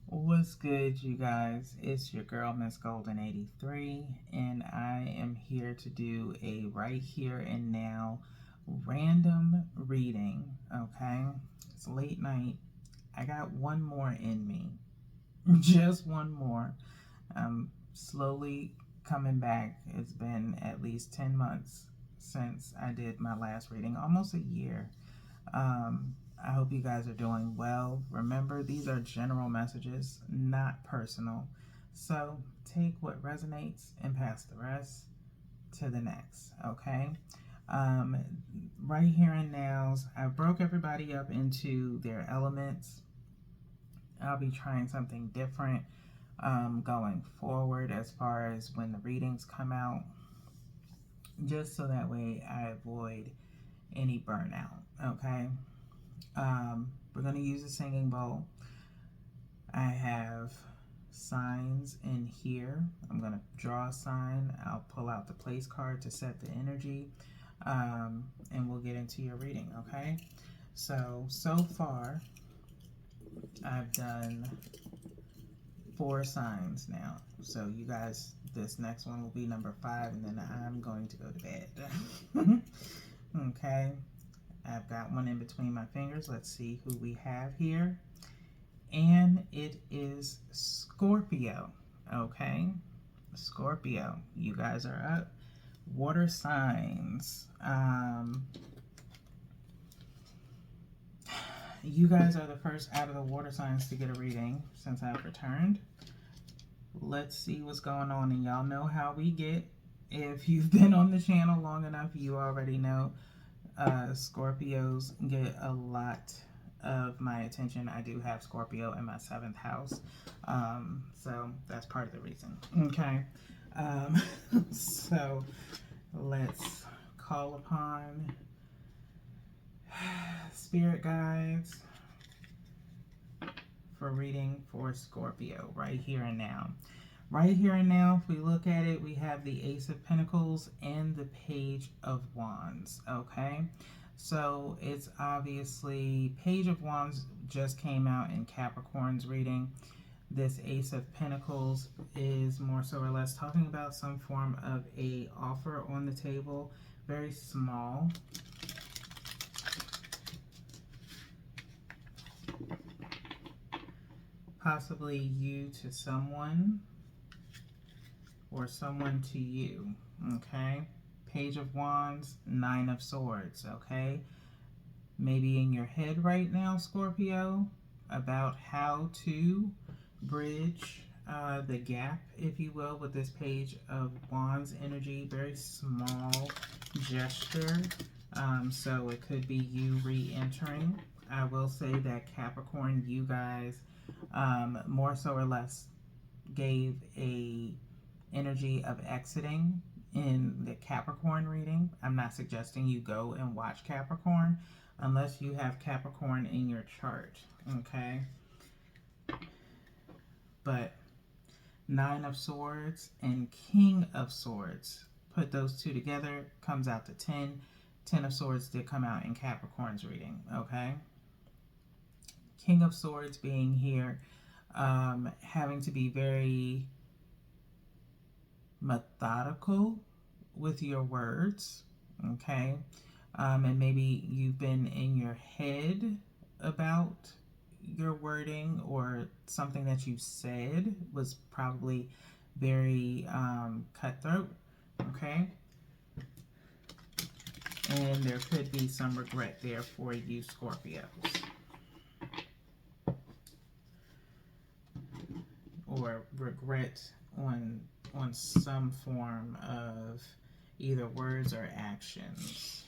What's good, you guys? It's your girl, Miss Golden 83, and I am here to do a right here and now random reading. Okay, it's late night. I got one more in me, just one more. I'm slowly coming back. It's been at least 10 months since I did my last reading, almost a year. I hope you guys are doing well. Remember, these are general messages, not personal. So take what resonates and pass the rest to the next, okay? Um, right here and now, I broke everybody up into their elements. I'll be trying something different going forward as far as when the readings come out, just so that way I avoid any burnout, okay? We're going to use a singing bowl. I have signs in here. I'm going to draw a sign. I'll pull out the place card to set the energy, and we'll get into your reading, okay? So far, I've done 4 signs now. So you guys, this next one will be number 5, and then I'm going to go to bed. Okay? I've got one in between my fingers. Let's see who we have here. And it is Scorpio. Okay? Scorpio. You guys are up. Water signs. You guys are the first out of the water signs to get a reading since I've returned. Let's see what's going on. And y'all know how we get. If you've been on the channel long enough, you already know Scorpios get a lot of my attention. I do have Scorpio in my 7th house, so that's part of the reason. Okay, so let's call upon spirit guides for reading for Scorpio right here and now. Right here and now, if we look at it, we have the Ace of Pentacles and the Page of Wands, okay? So it's obviously, Page of Wands just came out in Capricorn's reading. This Ace of Pentacles is more so or less talking about some form of a offer on the table, very small. Possibly you to someone, or someone to you, okay? Page of Wands, 9 of Swords, okay? Maybe in your head right now, Scorpio, about how to bridge the gap, if you will, with this Page of Wands energy. Very small gesture, so it could be you re-entering. I will say that Capricorn, you guys, more so or less gave a energy of exiting in the Capricorn reading. I'm not suggesting you go and watch Capricorn unless you have Capricorn in your chart, okay? But 9 of Swords and King of Swords, put those two together, comes out to 10. 10 of Swords did come out in Capricorn's reading, okay? King of Swords being here, having to be very methodical with your words, okay? And maybe you've been in your head about your wording, or something that you said was probably very cutthroat, okay? And there could be some regret there for you Scorpios, or regret on some form of either words or actions.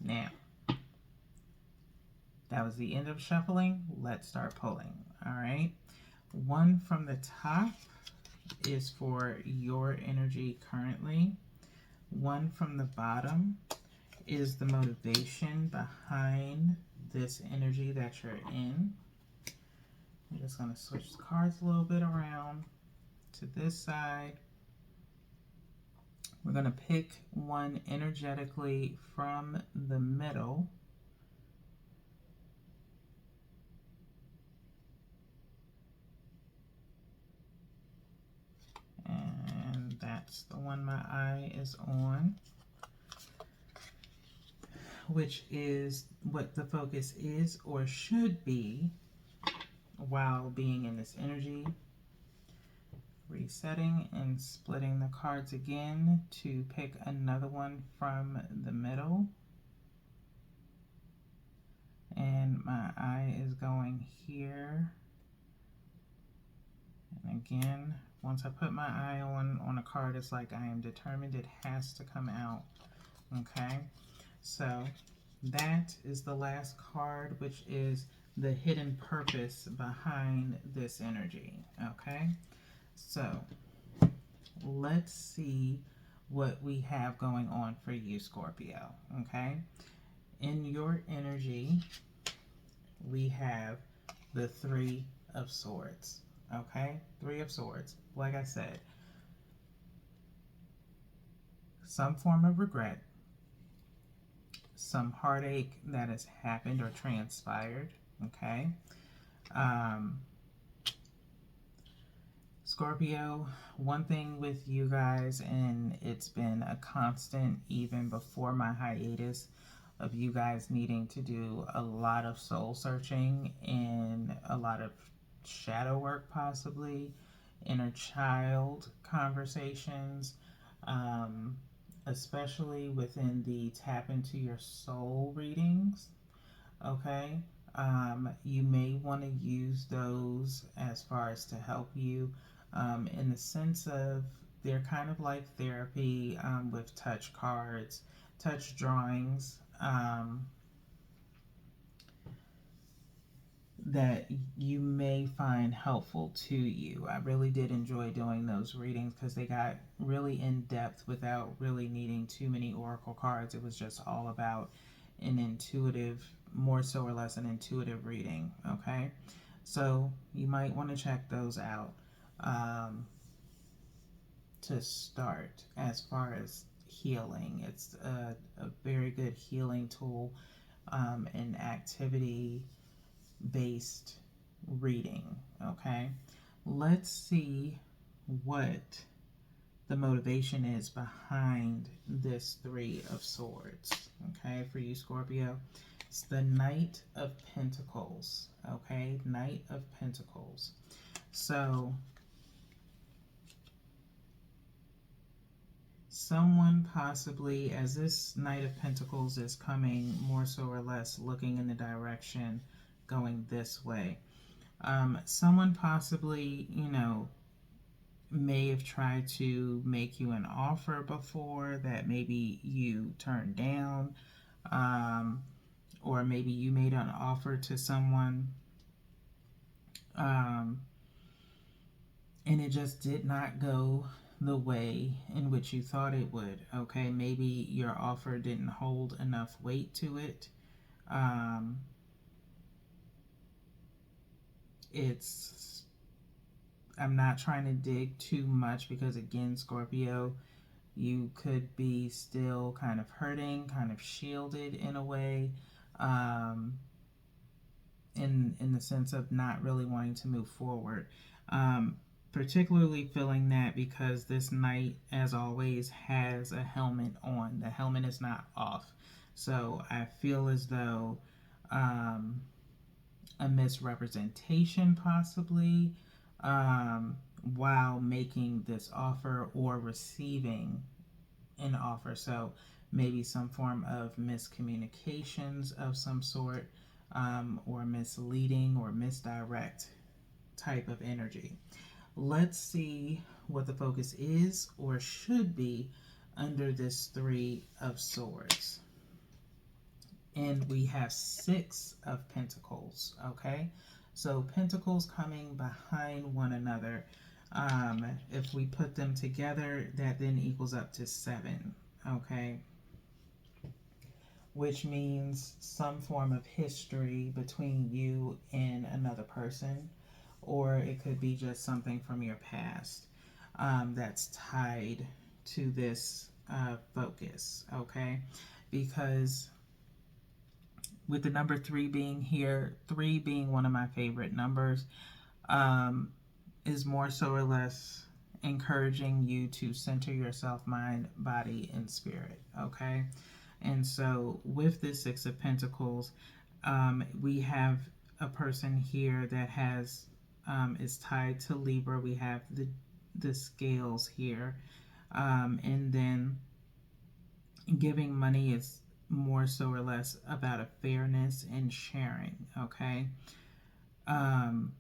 Now, that was the end of shuffling. Let's start pulling. All right. 1 from the top is for your energy currently. 1 from the bottom is the motivation behind this energy that you're in. I'm just going to switch the cards a little bit around to this side. We're going to pick one energetically from the middle that's the one my eye is on, which is what the focus is or should be while being in this energy. Resetting and splitting the cards again to pick another one from the middle. And my eye is going here. And again, once I put my eye on a card, it's like I am determined it has to come out. Okay, so that is the last card, which is the hidden purpose behind this energy. Okay, so let's see what we have going on for you, Scorpio. Okay, in your energy, we have the Three of Swords. Okay, Three of Swords. Like I said, some form of regret, some heartache that has happened or transpired. Okay, Scorpio, one thing with you guys, and it's been a constant even before my hiatus, of you guys needing to do a lot of soul searching and a lot of shadow work, possibly inner child conversations, especially within the tap into your soul readings. Okay, you may want to use those as far as to help you, in the sense of they're kind of like therapy, with touch cards, touch drawings, that you may find helpful to you. I really did enjoy doing those readings because they got really in depth without really needing too many oracle cards. It was just all about an intuitive, more so or less an intuitive reading. Okay, so you might want to check those out, to start. As far as healing, it's a very good healing tool, and activity based reading. Okay, let's see what the motivation is behind this Three of Swords. Okay, for you, Scorpio, it's the Knight of Pentacles. Okay, Knight of Pentacles. So someone possibly, as this Knight of Pentacles is coming more so or less looking in the direction going this way, someone possibly, may have tried to make you an offer before that maybe you turned down, or maybe you made an offer to someone, and it just did not go the way in which you thought it would. Okay, maybe your offer didn't hold enough weight to it. I'm not trying to dig too much because, again, Scorpio, you could be still kind of hurting, kind of shielded in a way, in the sense of not really wanting to move forward. Particularly feeling that because this knight, as always, has a helmet on. The helmet is not off. So I feel as though, a misrepresentation possibly, while making this offer or receiving an offer. So maybe some form of miscommunications of some sort, or misleading or misdirect type of energy. Let's see what the focus is or should be under this Three of Swords. And we have Six of Pentacles. Okay, so pentacles coming behind one another. If we put them together, that then equals up to 7. Okay, which means some form of history between you and another person, or it could be just something from your past, that's tied to this focus. Okay, because with the number 3 being here, 3 being one of my favorite numbers, is more so or less encouraging you to center yourself, mind, body, and spirit. Okay. And so, with this Six of Pentacles, we have a person here that has is tied to Libra. We have the scales here, and then giving money is more so or less about a fairness and sharing. Okay. Um,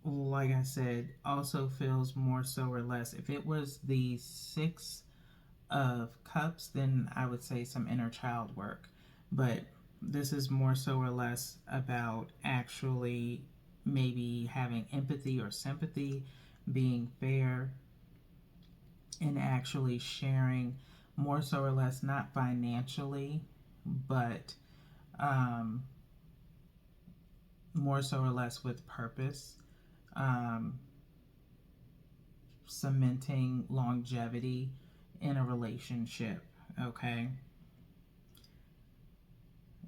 like I said, also feels more so or less. If it was the Six of Cups, then I would say some inner child work. But this is more so or less about actually maybe having empathy or sympathy, being fair, and actually sharing more so or less, not financially, but um, more so or less with purpose. Um, Cementing longevity in a relationship. Okay.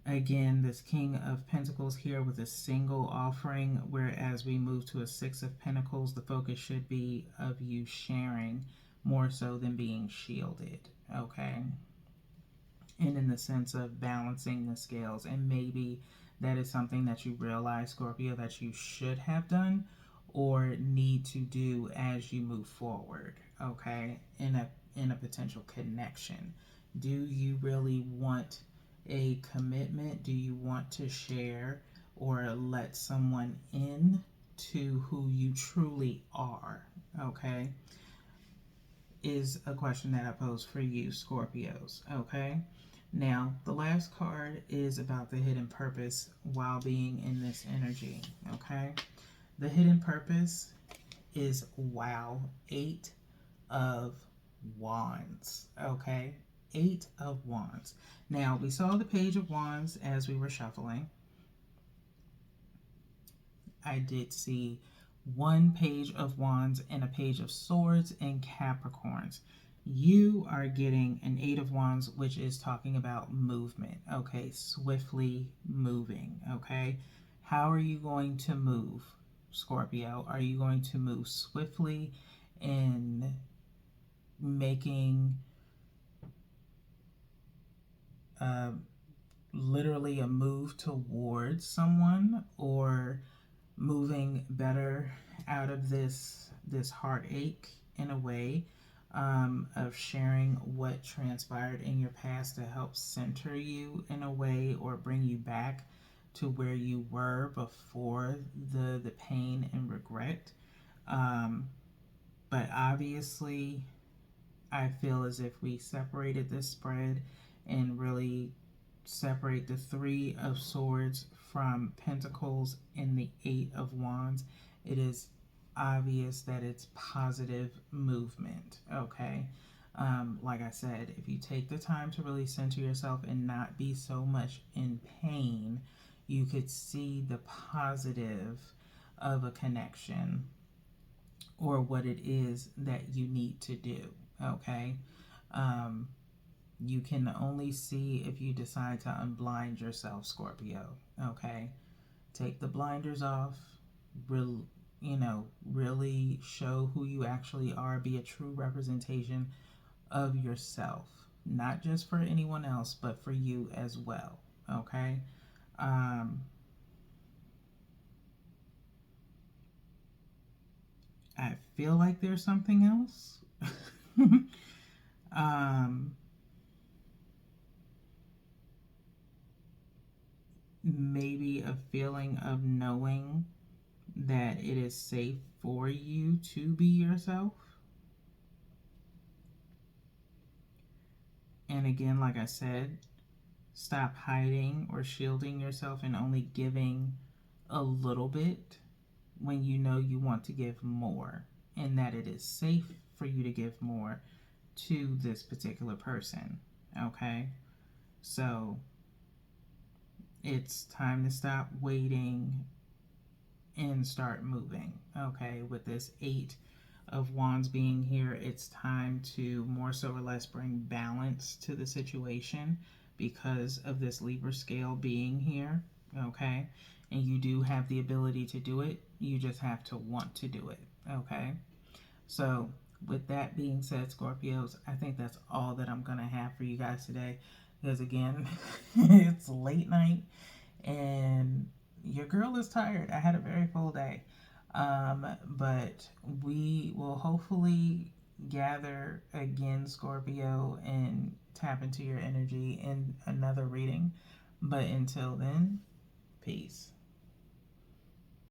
Again, this King of Pentacles here with a single offering, whereas we move to a Six of Pentacles, the focus should be of you sharing more so than being shielded. Okay. And in the sense of balancing the scales, and maybe that is something that you realize, Scorpio, that you should have done or need to do as you move forward. Okay. In a potential connection, do you really want a commitment? Do you want to share or let someone in to who you truly are? Okay, is a question that I pose for you, Scorpios. Okay, now the last card is about the hidden purpose while being in this energy. Okay, the hidden purpose is wow, 8 of Wands. Okay, 8 of Wands. Now, we saw the Page of Wands as we were shuffling. I did see one Page of Wands and a Page of Swords and Capricorns. You are getting an 8 of Wands, which is talking about movement. Okay, swiftly moving. Okay, how are you going to move, Scorpio? Are you going to move swiftly in making uh, literally a move towards someone, or moving better out of this heartache in a way, of sharing what transpired in your past to help center you in a way or bring you back to where you were before the pain and regret. um, but obviously I feel as if we separated this spread and really separate the Three of Swords from Pentacles and the Eight of Wands, it is obvious that it's positive movement. Okay. Like I said, if you take the time to really center yourself and not be so much in pain, you could see the positive of a connection or what it is that you need to do. Okay. Um, you can only see if you decide to unblind yourself, Scorpio. Okay. Take the blinders off. Real, really show who you actually are. Be a true representation of yourself, not just for anyone else, but for you as well. Okay. Um, I feel like there's something else. um, Maybe a feeling of knowing that it is safe for you to be yourself. And again, like I said, stop hiding or shielding yourself and only giving a little bit when you know you want to give more, and that it is safe for you to give more to this particular person. Okay? So it's time to stop waiting and start moving. Okay? With this 8 of Wands being here, it's time to more so or less bring balance to the situation because of this Libra scale being here. Okay? And you do have the ability to do it. You just have to want to do it. Okay. So, with that being said, Scorpios, I think that's all that I'm going to have for you guys today. Because, again, it's late night and your girl is tired. I had a very full day. But we will hopefully gather again, Scorpio, and tap into your energy in another reading. But until then, peace.